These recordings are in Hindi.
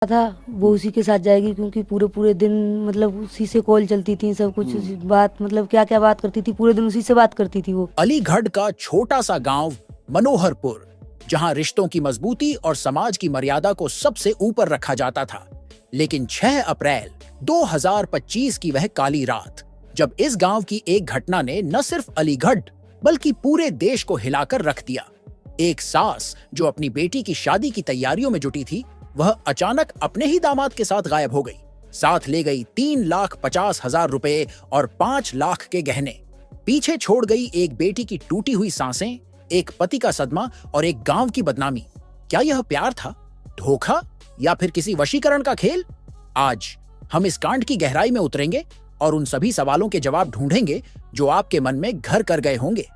था वो उसी के साथ जाएगी क्योंकि पूरे पूरे दिन मतलब उसी से कॉल चलती थी, सब कुछ बात मतलब क्या क्या बात करती थी, पूरे दिन उसी से बात करती थी वो। अलीगढ़ का छोटा सा गांव मनोहरपुर, जहां रिश्तों की मजबूती और समाज की मर्यादा को सबसे ऊपर रखा जाता था। लेकिन 6 अप्रैल 2025 की वह काली रात, जब इस गांव की एक घटना ने न सिर्फ अलीगढ़ बल्कि पूरे देश को हिलाकर रख दिया। एक सास जो अपनी बेटी की शादी की तैयारियों में जुटी थी, वह अचानक अपने ही दामाद के साथ गायब हो गई। साथ ले गई 3,50,000 रुपए और 5 लाख के गहने। पीछे छोड़ गई एक बेटी की टूटी हुई सांसें, एक पति का सदमा और एक गांव की बदनामी। क्या यह प्यार था, धोखा या फिर किसी वशीकरण का खेल? आज हम इस कांड की गहराई में उतरेंगे और उन सभी सवालों के जवाब ढूंढेंगे जो आपके मन में घर कर गए होंगे।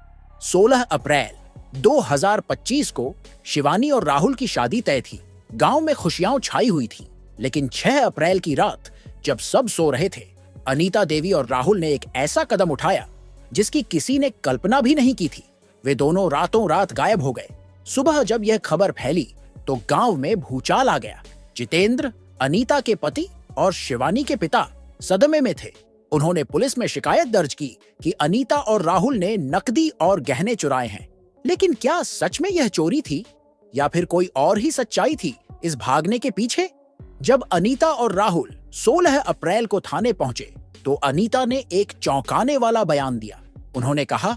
16 अप्रैल 2025 को शिवानी और राहुल की शादी तय थी। गांव में खुशियां छाई हुई थी। लेकिन 6 अप्रैल की रात, जब सब सो रहे थे, अनीता देवी और राहुल ने एक ऐसा कदम उठाया जिसकी किसी ने कल्पना भी नहीं की थी। वे दोनों रातों रात गायब हो गए। सुबह जब यह खबर फैली तो गांव में भूचाल आ गया। जितेंद्र, अनीता के पति और शिवानी के पिता सदमे में थे। उन्होंने पुलिस में शिकायत दर्ज की कि अनीता और राहुल ने नकदी और गहने चुराए हैं। लेकिन क्या सच में यह चोरी थी या फिर कोई और ही सच्चाई थी इस भागने के पीछे? जब अनीता और राहुल 16 अप्रैल को थाने पहुंचे तो अनीता ने एक चौंकाने वाला बयान दिया। उन्होंने कहा,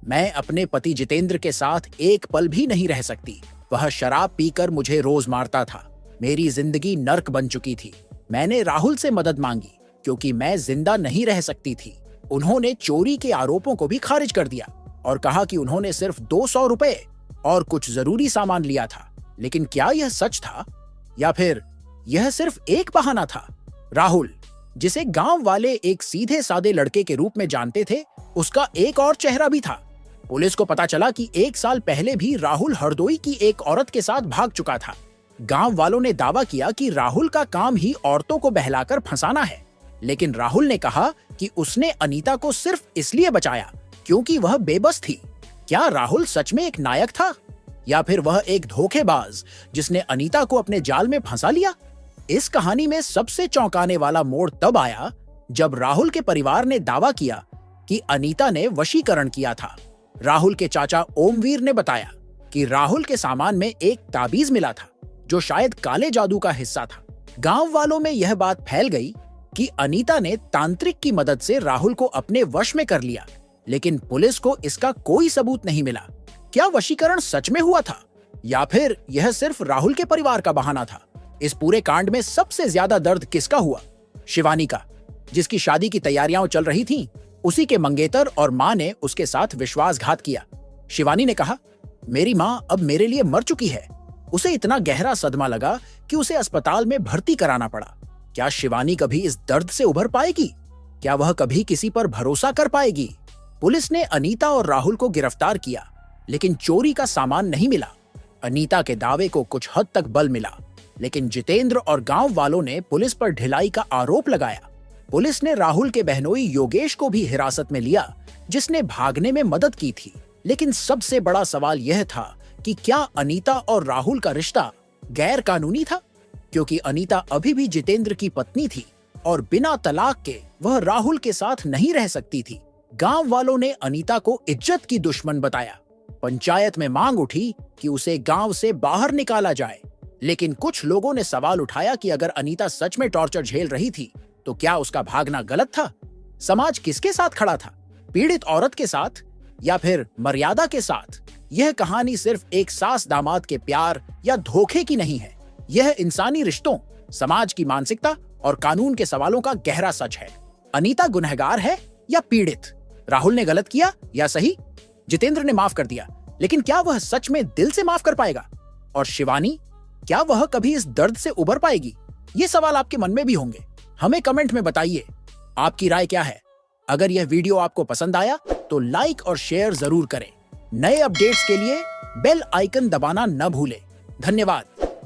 मैं अपने पति जितेंद्र के साथ एक पल भी नहीं रह सकती। वह शराब पीकर मुझे रोज मारता था। मेरी जिंदगी नर्क बन चुकी थी। मैंने राहुल से मदद मांगी क्योंकि मैं जिंदा नहीं रह सकती थी। उन्होंने चोरी के आरोपों को भी खारिज कर दिया और कहा कि उन्होंने सिर्फ 200 रुपए और कुछ जरूरी सामान लिया था। लेकिन क्या यह सच था या फिर यह सिर्फ एक बहाना था? राहुल, जिसे गांव वाले एक सीधे सादे लड़के के रूप में जानते थे, उसका एक और चेहरा भी था। पुलिस को पता चला कि 1 साल पहले भी राहुल हरदोई की एक औरत के साथ भाग चुका था। गांव वालों ने दावा किया कि राहुल का काम ही औरतों को बहलाकर फंसाना है। लेकिन राहुल ने कहा कि उसने अनीता को सिर्फ इसलिए बचाया क्योंकि वह बेबस थी। क्या राहुल सच में एक नायक था या फिर वह एक धोखेबाज जिसने अनीता को अपने जाल में फंसा लिया? इस कहानी में सबसे चौंकाने वाला मोड़ तब आया जब राहुल के परिवार ने दावा किया कि अनीता ने वशीकरण किया था। राहुल के चाचा ओमवीर ने बताया कि राहुल के सामान में एक ताबीज मिला था जो शायद काले जादू का हिस्सा था। गांव वालों में यह बात फैल गई कि अनीता ने तांत्रिक की मदद से राहुल को अपने वश में कर लिया। लेकिन पुलिस को इसका कोई सबूत नहीं मिला। क्या वशीकरण सच में हुआ था या फिर यह सिर्फ राहुल के परिवार का बहाना था? इस पूरे कांड में सबसे ज्यादा दर्द किसका हुआ? शिवानी का, जिसकी शादी की तैयारियां चल रही थीं। उसी के मंगेतर और मां ने उसके साथ विश्वासघात किया। शिवानी ने कहा, मेरी मां अब मेरे लिए मर चुकी है। उसे इतना गहरा सदमा लगा कि उसे अस्पताल में भर्ती कराना पड़ा। क्या शिवानी कभी इस दर्द से उभर पाएगी? क्या वह कभी किसी पर भरोसा कर पाएगी? पुलिस ने अनीता और राहुल को गिरफ्तार किया, लेकिन चोरी का सामान नहीं मिला। अनीता के दावे को कुछ हद तक बल मिला, लेकिन जितेंद्र और गांव वालों ने पुलिस पर ढिलाई का आरोप लगाया। पुलिस ने राहुल के बहनोई योगेश को भी हिरासत में लिया, जिसने भागने में मदद की थी। लेकिन सबसे बड़ा सवाल यह था कि क्या अनीता और राहुल का रिश्ता गैर कानूनी था? क्योंकि अनीता अभी भी जितेंद्र की पत्नी थी और बिना तलाक के वह राहुल के साथ नहीं रह सकती थी। गांव वालों ने अनीता को इज्जत की दुश्मन बताया। पंचायत में मांग उठी कि उसे गांव से बाहर निकाला जाए। लेकिन कुछ लोगों ने सवाल उठाया कि अगर अनीता सच में टॉर्चर झेल रही थी तो क्या उसका भागना गलत था? समाज किसके साथ खड़ा था? पीड़ित औरत के साथ या फिर मर्यादा के साथ? यह कहानी सिर्फ एक सास दामाद के प्यार या धोखे की नहीं है। यह इंसानी रिश्तों, समाज की मानसिकता और कानून के सवालों का गहरा सच है। अनीता गुनहगार है या पीड़ित? राहुल ने गलत किया या सही? जितेंद्र ने माफ कर दिया, लेकिन क्या वह सच में दिल से माफ कर पाएगा? और शिवानी, क्या वह कभी इस दर्द से उबर पाएगी? ये सवाल आपके मन में भी होंगे। हमें कमेंट में बताइए, आपकी राय क्या है? अगर यह वीडियो आपको पसंद आया तो लाइक और शेयर जरूर करें। नए अपडेट्स के लिए बेल आइकन दबाना न भूलें। धन्यवाद।